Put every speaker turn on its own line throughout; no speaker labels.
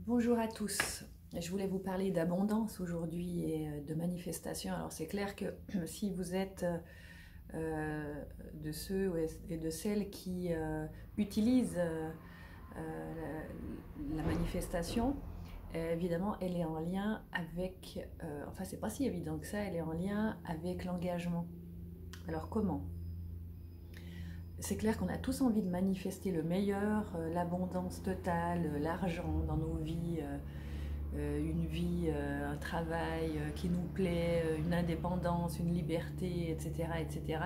Bonjour à tous. Je voulais vous parler d'abondance aujourd'hui et de manifestation. Alors c'est clair que si vous êtes de ceux et de celles qui utilisent la manifestation, évidemment elle est en lien avec, enfin c'est pas si évident que ça, elle est en lien avec l'engagement. Alors comment? C'est clair qu'on a tous envie de manifester le meilleur, l'abondance totale, l'argent dans nos vies, une vie, un travail qui nous plaît, une indépendance, une liberté, etc., etc.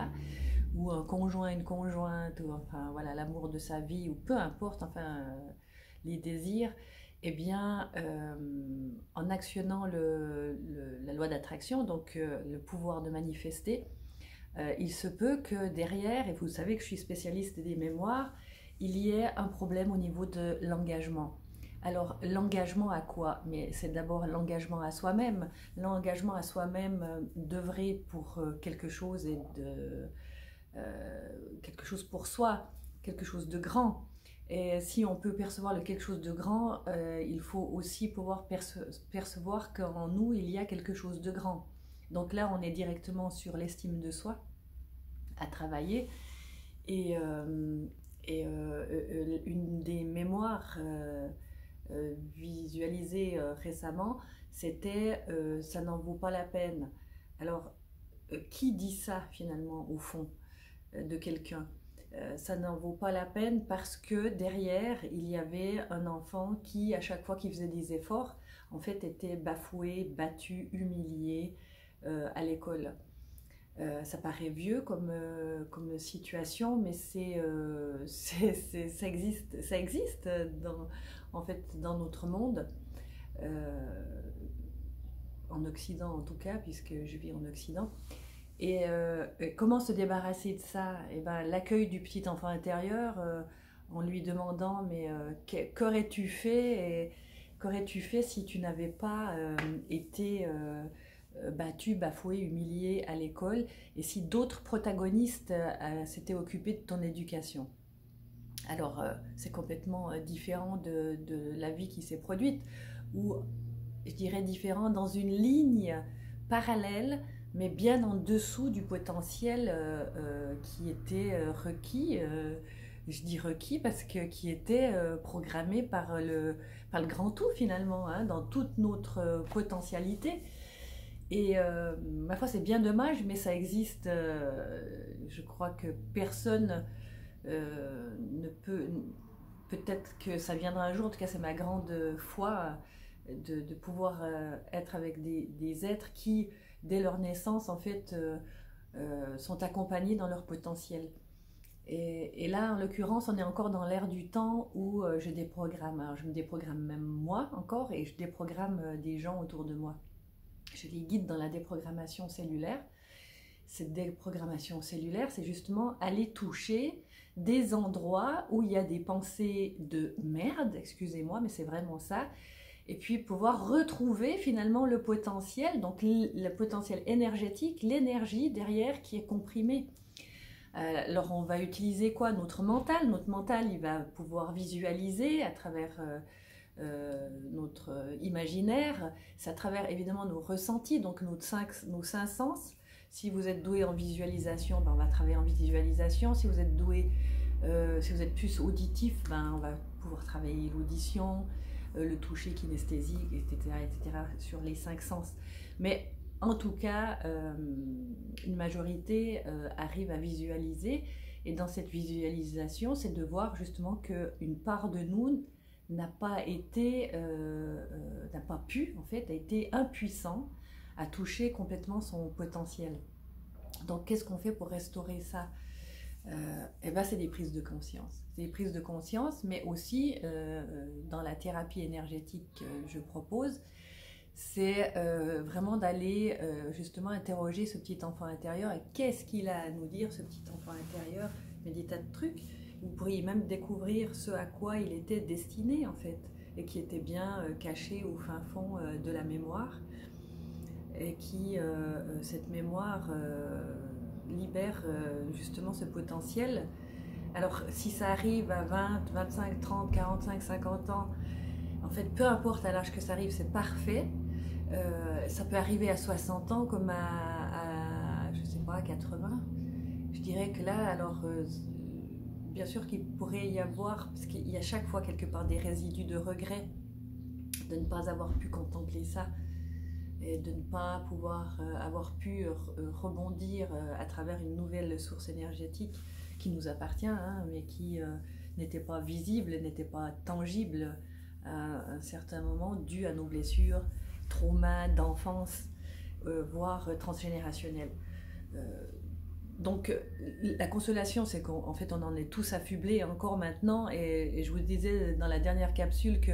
Ou un conjoint, une conjointe, ou enfin voilà, l'amour de sa vie, ou peu importe, enfin les désirs, eh bien, en actionnant la loi d'attraction, donc le pouvoir de manifester, il se peut que derrière, et vous savez que je suis spécialiste des mémoires, il y ait un problème au niveau de l'engagement. Alors, l'engagement à quoi? Mais c'est d'abord l'engagement à soi-même. L'engagement à soi-même d'œuvrer pour quelque chose et quelque chose pour soi, quelque chose de grand. Et si on peut percevoir le quelque chose de grand, il faut aussi pouvoir percevoir qu'en nous, il y a quelque chose de grand. Donc là, on est directement sur l'estime de soi à travailler. Et, euh, une des mémoires visualisées récemment, c'était ça n'en vaut pas la peine. Alors, qui dit ça finalement au fond de quelqu'un? Ça n'en vaut pas la peine parce que derrière, il y avait un enfant qui, à chaque fois qu'il faisait des efforts, en fait, était bafoué, battu, humilié à l'école. Ça paraît vieux comme situation, mais ça existe en fait, dans notre monde, euh, en Occident en tout cas, puisque je vis en Occident. Et comment se débarrasser de ça? Et ben, l'accueil du petit enfant intérieur, en lui demandant mais qu'aurais-tu fait et qu'aurais-tu fait si tu n'avais pas été battu, bafoué, humilié à l'école et si d'autres protagonistes s'étaient occupés de ton éducation? Alors c'est complètement différent de la vie qui s'est produite, ou je dirais différent dans une ligne parallèle mais bien en dessous du potentiel qui était requis. Je dis requis parce que qui était programmé par le grand tout finalement, hein, dans toute notre potentialité. Et ma foi, c'est bien dommage, mais ça existe. Je crois que personne ne peut. Peut-être que ça viendra un jour, en tout cas, c'est ma grande foi de pouvoir être avec des êtres qui, dès leur naissance, en fait, sont accompagnés dans leur potentiel. Et là, en l'occurrence, on est encore dans l'ère du temps où je déprogramme. Alors, je me déprogramme même moi encore et je déprogramme des gens autour de moi. Je les guide dans la déprogrammation cellulaire. Cette déprogrammation cellulaire, c'est justement aller toucher des endroits où il y a des pensées de merde, excusez-moi, mais c'est vraiment ça, et puis pouvoir retrouver finalement le potentiel, donc le potentiel énergétique, l'énergie derrière qui est comprimée. Alors on va utiliser quoi? Notre mental, il va pouvoir visualiser à travers notre imaginaire, c'est à travers évidemment nos ressentis, donc nos cinq sens. Si vous êtes doué en visualisation, ben on va travailler en visualisation. Si vous êtes doué, si vous êtes plus auditif, ben on va pouvoir travailler l'audition, le toucher kinesthésique, etc., etc., sur les cinq sens. Mais en tout cas, une majorité arrive à visualiser. Et dans cette visualisation, c'est de voir justement qu'une part de nous n'a pas pu, en fait, a été impuissant à toucher complètement son potentiel. Donc, qu'est-ce qu'on fait pour restaurer ça? Eh ben, c'est des prises de conscience. C'est des prises de conscience, mais aussi dans la thérapie énergétique que je propose, c'est vraiment d'aller justement interroger ce petit enfant intérieur et qu'est-ce qu'il a à nous dire, ce petit enfant intérieur, mais des tas de trucs. Vous pourriez même découvrir ce à quoi il était destiné en fait, et qui était bien caché au fin fond de la mémoire, et qui, cette mémoire, libère justement ce potentiel. Alors si ça arrive à 20, 25, 30, 45, 50 ans, En fait, peu importe à l'âge que ça arrive, c'est parfait. Ça peut arriver à 60 ans comme je sais pas, 80. Je dirais que là, alors, bien sûr qu'il pourrait y avoir, parce qu'il y a chaque fois quelque part des résidus de regret de ne pas avoir pu contempler ça et de ne pas pouvoir avoir pu rebondir à travers une nouvelle source énergétique qui nous appartient, hein, mais qui n'était pas visible, n'était pas tangible à un certain moment, dû à nos blessures, traumas d'enfance, voire transgénérationnels. Donc la consolation, c'est qu'en fait on en est tous affublés encore maintenant, et je vous disais dans la dernière capsule que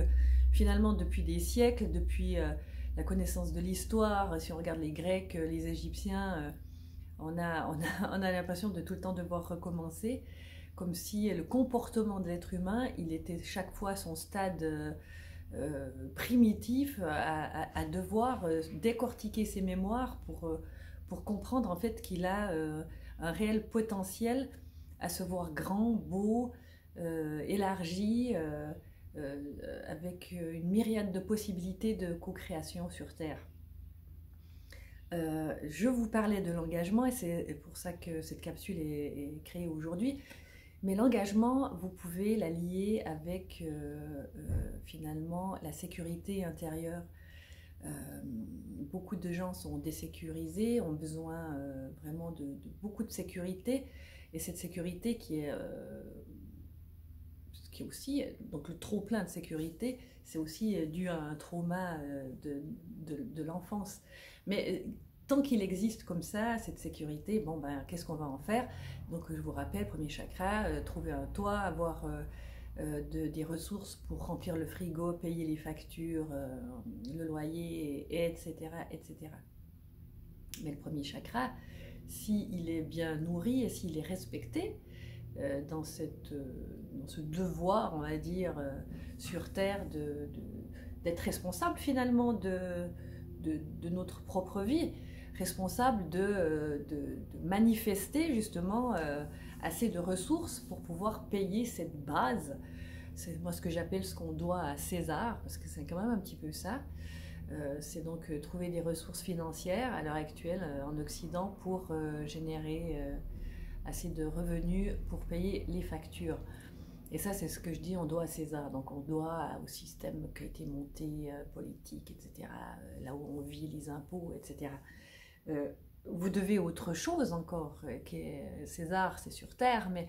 finalement depuis des siècles, depuis la connaissance de l'histoire, si on regarde les Grecs, les Égyptiens, on a l'impression de tout le temps devoir recommencer, comme si le comportement de l'être humain, il était chaque fois à son stade primitif à devoir décortiquer ses mémoires pour comprendre en fait qu'il a un réel potentiel à se voir grand, beau, élargi, avec une myriade de possibilités de co-création sur Terre. Je vous parlais de l'engagement et c'est pour ça que cette capsule est créée aujourd'hui. Mais l'engagement, vous pouvez la lier avec finalement la sécurité intérieure. Beaucoup de gens sont désécurisés, ont besoin vraiment de beaucoup de sécurité. Et cette sécurité qui est aussi, donc le trop plein de sécurité, c'est aussi dû à un trauma de l'enfance. Mais tant qu'il existe comme ça, cette sécurité, bon ben, qu'est-ce qu'on va en faire? Donc je vous rappelle, premier chakra, trouver un toit, avoir des ressources pour remplir le frigo, payer les factures, le loyer, etc., etc. Mais le premier chakra, s'il est bien nourri et s'il est respecté, dans ce devoir, on va dire, sur Terre, d'être responsable finalement de notre propre vie, responsable de manifester justement assez de ressources pour pouvoir payer cette base. C'est moi ce que j'appelle ce qu'on doit à César, parce que c'est quand même un petit peu ça. C'est donc trouver des ressources financières à l'heure actuelle en Occident pour générer assez de revenus pour payer les factures. Et ça, c'est ce que je dis, on doit à César. Donc on doit au système qui a été monté, politique, etc., là où on vit, les impôts, etc. Vous devez autre chose encore, qui est César, c'est sur Terre, mais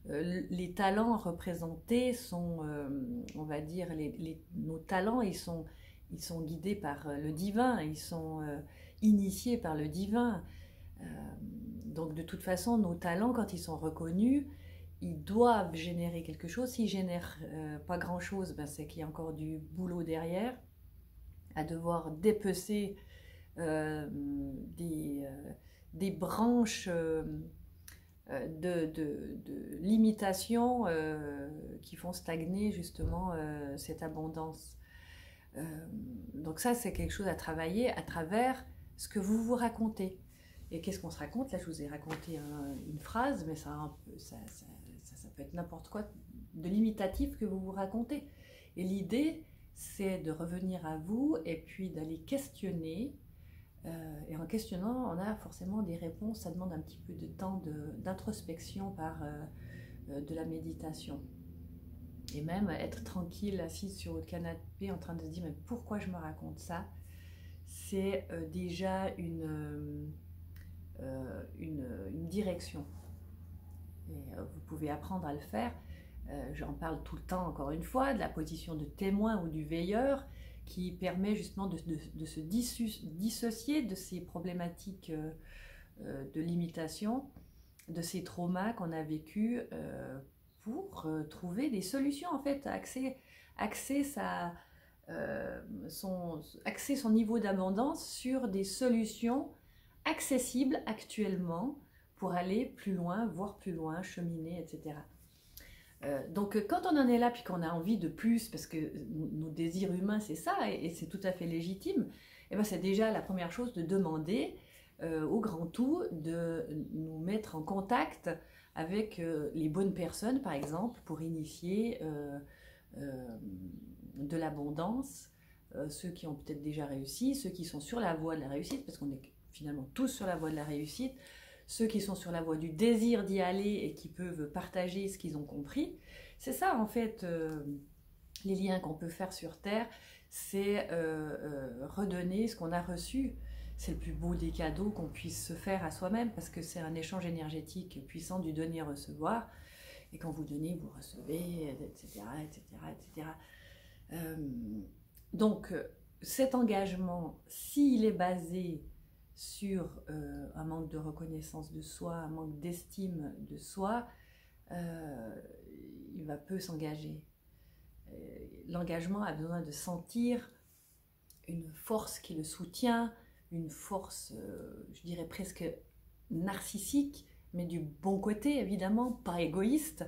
les talents représentés sont, on va dire, nos talents, ils sont guidés par le divin, ils sont initiés par le divin. Donc de toute façon, nos talents, quand ils sont reconnus, ils doivent générer quelque chose. S'ils ne génèrent pas grand-chose, ben c'est qu'il y a encore du boulot derrière, à devoir dépecer des branches de limitations qui font stagner justement cette abondance. Donc ça, c'est quelque chose à travailler à travers ce que vous vous racontez. Et qu'est-ce qu'on se raconte? Là, je vous ai raconté une phrase, mais ça peut être n'importe quoi de limitatif que vous vous racontez. Et l'idée, c'est de revenir à vous et puis d'aller questionner. Et en questionnant, on a forcément des réponses. Ça demande un petit peu de temps d'introspection par de la méditation. Et même être tranquille, assise sur votre canapé, en train de se dire mais pourquoi je me raconte ça? C'est déjà une direction. Et vous pouvez apprendre à le faire. J'en parle tout le temps, encore une fois, de la position de témoin ou du veilleur qui permet justement de se dissocier de ces problématiques de limitation, de ces traumas qu'on a vécus pour trouver des solutions, en fait, axer son niveau d'abondance sur des solutions accessibles actuellement pour aller plus loin, voir plus loin, cheminer, etc. Donc quand on en est là puis qu'on a envie de plus, parce que nos désirs humains c'est ça, et c'est tout à fait légitime, et ben c'est déjà la première chose de demander au grand tout de nous mettre en contact avec les bonnes personnes, par exemple, pour initier de l'abondance, ceux qui ont peut-être déjà réussi, ceux qui sont sur la voie de la réussite, parce qu'on est finalement tous sur la voie de la réussite, ceux qui sont sur la voie du désir d'y aller et qui peuvent partager ce qu'ils ont compris. C'est ça en fait, les liens qu'on peut faire sur Terre, c'est redonner ce qu'on a reçu. C'est le plus beau des cadeaux qu'on puisse se faire à soi-même parce que c'est un échange énergétique puissant du donner-recevoir. Et quand vous donnez, vous recevez, etc. etc., etc. Donc, cet engagement, s'il est basé sur un manque de reconnaissance de soi, un manque d'estime de soi, il va peu s'engager. L'engagement a besoin de sentir une force qui le soutient, une force, je dirais presque narcissique, mais du bon côté évidemment, pas égoïste,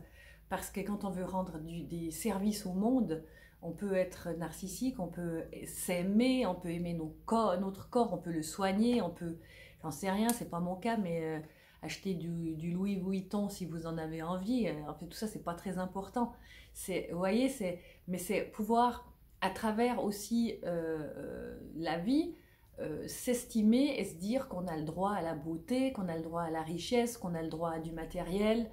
parce que quand on veut rendre des services au monde, on peut être narcissique, on peut s'aimer, on peut aimer notre corps, on peut le soigner, on peut, j'en sais rien, c'est pas mon cas, mais acheter du Louis Vuitton si vous en avez envie, en fait tout ça c'est pas très important. Vous voyez, mais c'est pouvoir à travers aussi la vie, s'estimer et se dire qu'on a le droit à la beauté, qu'on a le droit à la richesse, qu'on a le droit à du matériel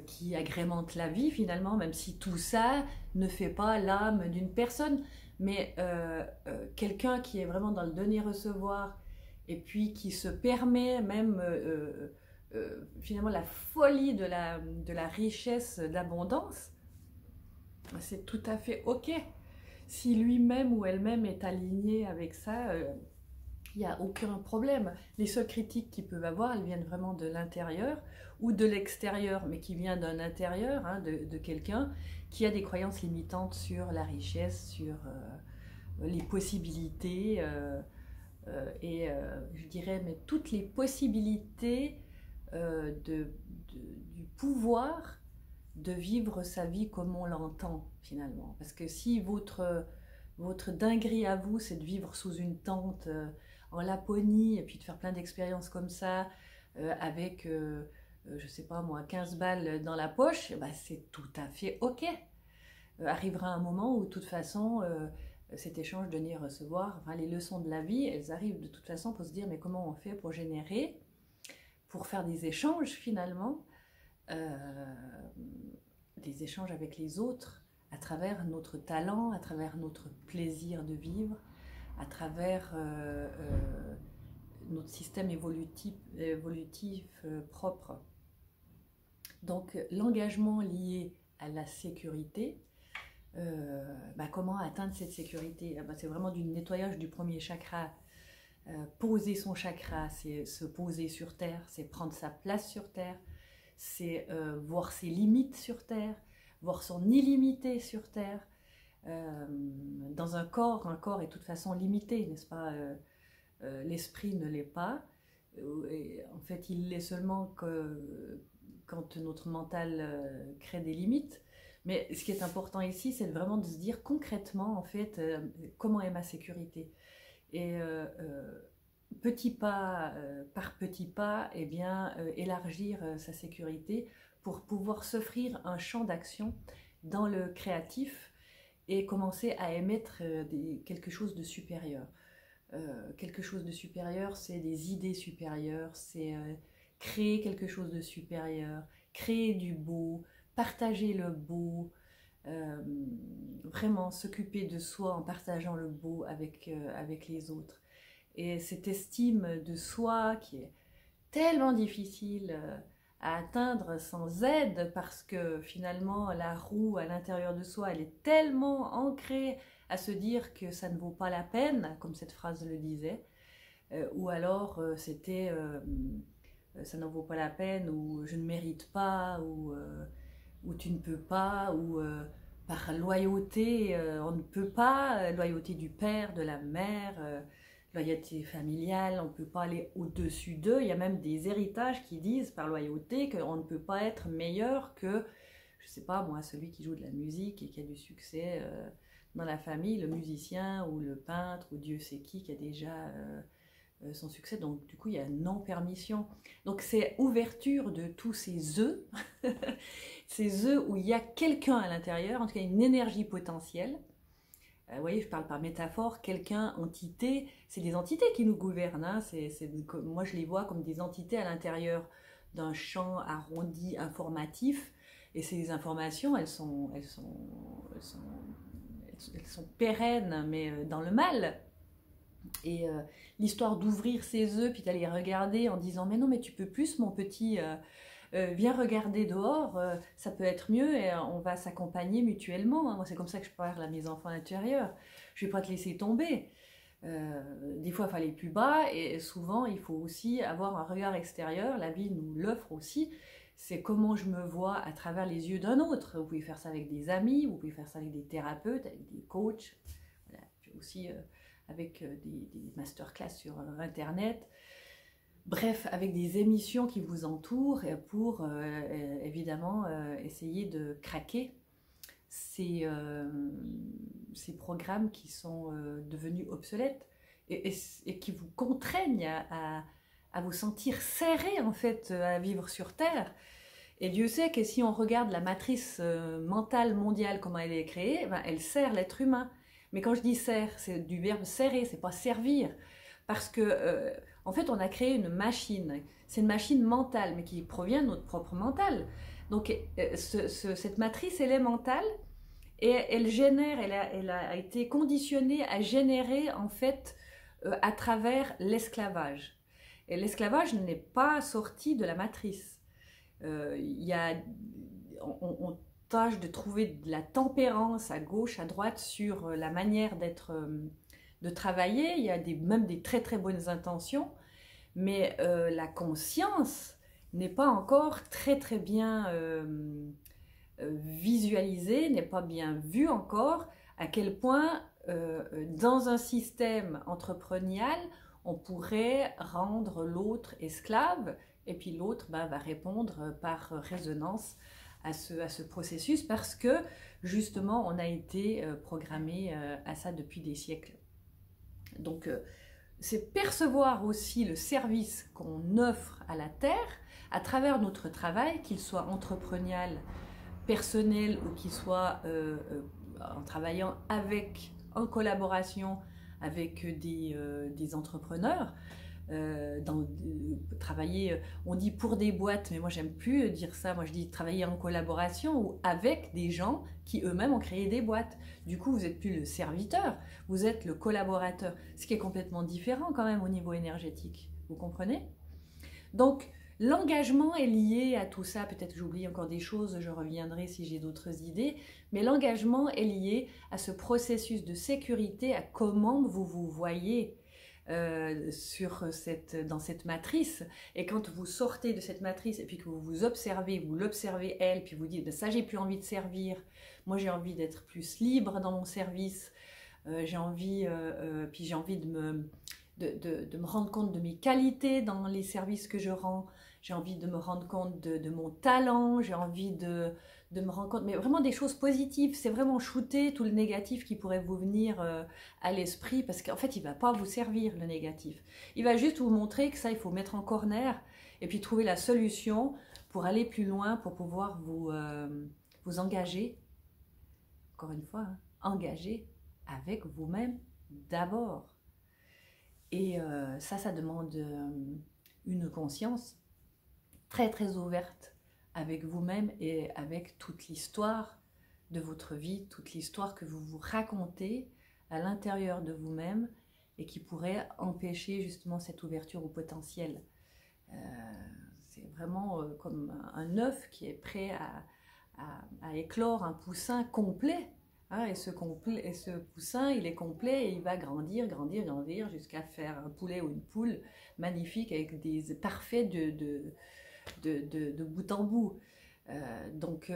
qui agrémente la vie finalement, même si tout ça ne fait pas l'âme d'une personne. Mais quelqu'un qui est vraiment dans le donner-recevoir et puis qui se permet même finalement la folie de la richesse, de l'abondance, c'est tout à fait ok. Si lui-même ou elle-même est aligné avec ça, il n'y a aucun problème. Les seules critiques qu'ils peuvent avoir, elles viennent vraiment de l'intérieur ou de l'extérieur, mais qui vient d'un intérieur, hein, de quelqu'un qui a des croyances limitantes sur la richesse, sur les possibilités, et je dirais, mais toutes les possibilités du pouvoir de vivre sa vie comme on l'entend finalement. Parce que si votre dinguerie à vous, c'est de vivre sous une tente en Laponie et puis de faire plein d'expériences comme ça, avec, je sais pas moi, 15 balles dans la poche, bah, c'est tout à fait ok. Arrivera un moment où de toute façon, cet échange donner et recevoir, enfin, les leçons de la vie, elles arrivent de toute façon pour se dire mais comment on fait pour générer, pour faire des échanges finalement, des échanges avec les autres, à travers notre talent, à travers notre plaisir de vivre, à travers notre système évolutif propre. Donc l'engagement lié à la sécurité, comment atteindre cette sécurité? C'est vraiment du nettoyage du premier chakra. Poser son chakra, c'est se poser sur Terre, c'est prendre sa place sur Terre, c'est voir ses limites sur Terre, voir son illimité sur Terre. Dans un corps est de toute façon limité, n'est-ce pas? L'esprit ne l'est pas. Et en fait, il l'est seulement quand notre mental crée des limites. Mais ce qui est important ici, c'est vraiment de se dire concrètement, en fait, comment est ma sécurité? Et petit pas par petit pas, eh bien, élargir sa sécurité pour pouvoir s'offrir un champ d'action dans le créatif et commencer à émettre quelque chose de supérieur. Quelque chose de supérieur, c'est des idées supérieures, c'est créer quelque chose de supérieur, créer du beau, partager le beau, vraiment s'occuper de soi en partageant le beau avec les autres. Et cette estime de soi qui est tellement difficile à atteindre sans aide, parce que finalement la roue à l'intérieur de soi, elle est tellement ancrée à se dire que ça ne vaut pas la peine, comme cette phrase le disait, ou alors c'était ça n'en vaut pas la peine, ou je ne mérite pas, ou tu ne peux pas, ou par loyauté, on ne peut pas, loyauté du père, de la mère, loyauté familiale, on ne peut pas aller au-dessus d'eux. Il y a même des héritages qui disent par loyauté qu'on ne peut pas être meilleur que, je ne sais pas moi, celui qui joue de la musique et qui a du succès dans la famille, le musicien ou le peintre ou Dieu sait qui a déjà son succès. Donc du coup il y a non-permission. Donc c'est ouverture de tous ces œufs, ces œufs où il y a quelqu'un à l'intérieur, en tout cas une énergie potentielle, Vous voyez, je parle par métaphore, quelqu'un, entité, c'est des entités qui nous gouvernent. Hein, moi, je les vois comme des entités à l'intérieur d'un champ arrondi informatif. Et ces informations, elles sont pérennes, mais dans le mal. Et l'histoire d'ouvrir ses œufs, puis d'aller regarder en disant, mais non, mais tu peux plus, mon petit, viens regarder dehors, ça peut être mieux et on va s'accompagner mutuellement. Hein. Moi, c'est comme ça que je parle à mes enfants intérieurs. Je ne vais pas te laisser tomber. Des fois, il fallait plus bas et souvent, il faut aussi avoir un regard extérieur. La vie nous l'offre aussi. C'est comment je me vois à travers les yeux d'un autre. Vous pouvez faire ça avec des amis, vous pouvez faire ça avec des thérapeutes, avec des coachs. Voilà. Puis aussi avec des masterclass sur Internet. Bref, avec des émissions qui vous entourent pour évidemment essayer de craquer ces programmes qui sont devenus obsolètes et qui vous contraignent à vous sentir serré en fait à vivre sur Terre. Et Dieu sait que si on regarde la matrice mentale mondiale, comment elle est créée, ben, elle sert l'être humain. Mais quand je dis sert, c'est du verbe serrer, c'est pas servir. Parce que en fait, on a créé une machine. C'est une machine mentale, mais qui provient de notre propre mental. Donc, cette matrice, elle est mentale et elle génère, elle a été conditionnée à générer, en fait, à travers l'esclavage. Et l'esclavage n'est pas sorti de la matrice. On tâche de trouver de la tempérance à gauche, à droite sur la manière de travailler. Il y a même des très très bonnes intentions, mais la conscience n'est pas encore très très bien visualisée, n'est pas bien vue encore, à quel point dans un système entrepreneurial, on pourrait rendre l'autre esclave, et puis l'autre va répondre par résonance à ce processus, parce que justement on a été programmé à ça depuis des siècles. Donc c'est percevoir aussi le service qu'on offre à la Terre à travers notre travail, qu'il soit entrepreneurial, personnel ou qu'il soit en travaillant en collaboration avec des entrepreneurs. Travailler, on dit pour des boîtes, mais moi j'aime plus dire ça, moi je dis travailler en collaboration ou avec des gens qui eux-mêmes ont créé des boîtes. Du coup, vous n'êtes plus le serviteur, vous êtes le collaborateur, ce qui est complètement différent quand même au niveau énergétique, vous comprenez? Donc, l'engagement est lié à tout ça, peut-être que j'oublie encore des choses, je reviendrai si j'ai d'autres idées, mais l'engagement est lié à ce processus de sécurité, à comment vous vous voyez dans cette matrice. Et quand vous sortez de cette matrice et puis que vous vous observez, vous l'observez elle, puis vous dites ben ça j'ai plus envie de servir, moi j'ai envie d'être plus libre dans mon service, j'ai envie de me rendre compte de mes qualités dans les services que je rends, j'ai envie de me rendre compte de mon talent, j'ai envie de me rendre compte, mais vraiment des choses positives, c'est vraiment shooter tout le négatif qui pourrait vous venir à l'esprit, parce qu'en fait il ne va pas vous servir le négatif, il va juste vous montrer que ça il faut mettre en corner, et puis trouver la solution pour aller plus loin, pour pouvoir vous engager, encore une fois, hein, engager avec vous-même d'abord. Et ça demande une conscience très très ouverte avec vous-même et avec toute l'histoire de votre vie, toute l'histoire que vous vous racontez à l'intérieur de vous-même et qui pourrait empêcher justement cette ouverture au potentiel. C'est vraiment comme un œuf qui est prêt à éclore un poussin complet. Hein, et ce poussin, il est complet et il va grandir, grandir, grandir jusqu'à faire un poulet ou une poule magnifique avec des parfaits de bout en bout. Donc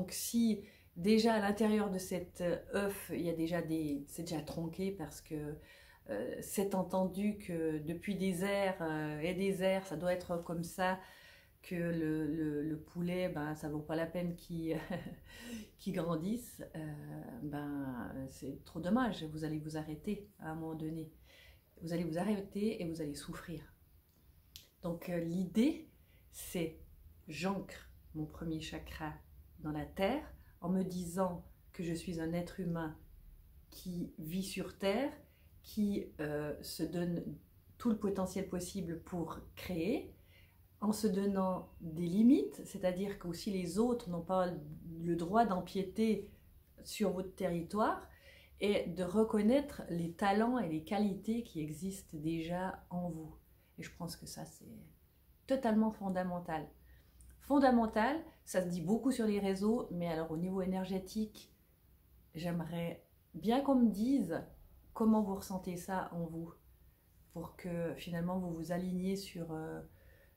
si déjà à l'intérieur de cet œuf, il y a déjà c'est déjà tronqué parce que c'est entendu que depuis des airs et des airs, ça doit être comme ça, que le poulet, ben, ça vaut pas la peine qu'il grandisse, c'est trop dommage, vous allez vous arrêter à un moment donné. Vous allez vous arrêter et vous allez souffrir. Donc l'idée, c'est j'ancre mon premier chakra dans la terre en me disant que je suis un être humain qui vit sur Terre, qui se donne tout le potentiel possible pour créer, en se donnant des limites, c'est-à-dire que aussi les autres n'ont pas le droit d'empiéter sur votre territoire, et de reconnaître les talents et les qualités qui existent déjà en vous. Et je pense que ça, c'est totalement fondamental. Fondamental, ça se dit beaucoup sur les réseaux, mais alors au niveau énergétique, j'aimerais bien qu'on me dise comment vous ressentez ça en vous, pour que finalement vous vous aligniez sur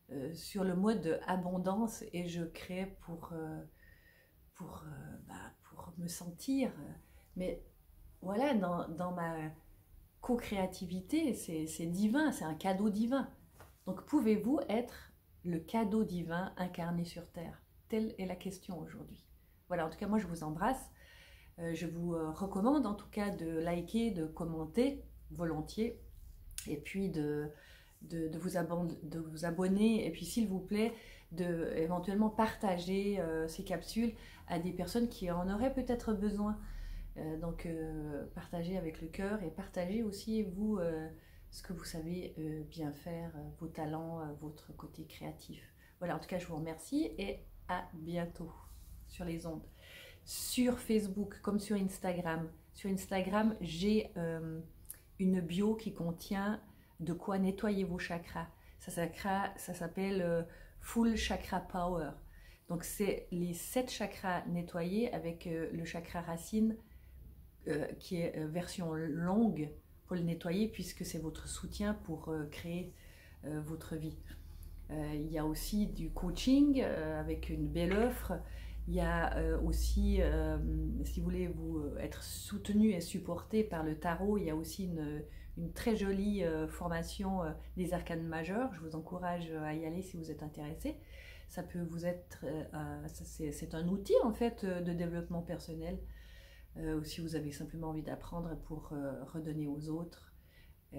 le mode abondance, et je crée pour me sentir. Mais voilà, dans ma co-créativité, c'est divin, c'est un cadeau divin. Donc pouvez-vous être le cadeau divin incarné sur Terre? Telle est la question aujourd'hui. Voilà, en tout cas, moi je vous embrasse. Je vous recommande en tout cas de liker, de commenter volontiers, et puis de vous abonner, et puis s'il vous plaît, de éventuellement partager ces capsules à des personnes qui en auraient peut-être besoin. Donc partagez avec le cœur, et partagez aussi vous ce que vous savez bien faire, vos talents, votre côté créatif. Voilà, en tout cas je vous remercie, et à bientôt sur les ondes. Sur Facebook comme sur Instagram. Sur Instagram, j'ai une bio qui contient de quoi nettoyer vos chakras. Ça s'appelle Full Chakra Power. Donc c'est les 7 chakras nettoyés avec le chakra racine qui est version longue pour le nettoyer, puisque c'est votre soutien pour créer votre vie. Il y a aussi du coaching avec une belle offre. Il y a aussi, si vous voulez être soutenu et supporté par le tarot, il y a aussi une très jolie formation des arcanes majeurs. Je vous encourage à y aller si vous êtes intéressé. Ça peut vous être, c'est un outil en fait de développement personnel. Ou si vous avez simplement envie d'apprendre pour redonner aux autres,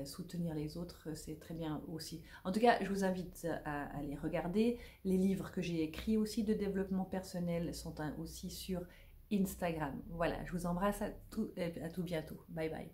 soutenir les autres, c'est très bien aussi. En tout cas, je vous invite à aller regarder. Les livres que j'ai écrits aussi de développement personnel sont aussi sur Instagram. Voilà, je vous embrasse à tout bientôt. Bye bye.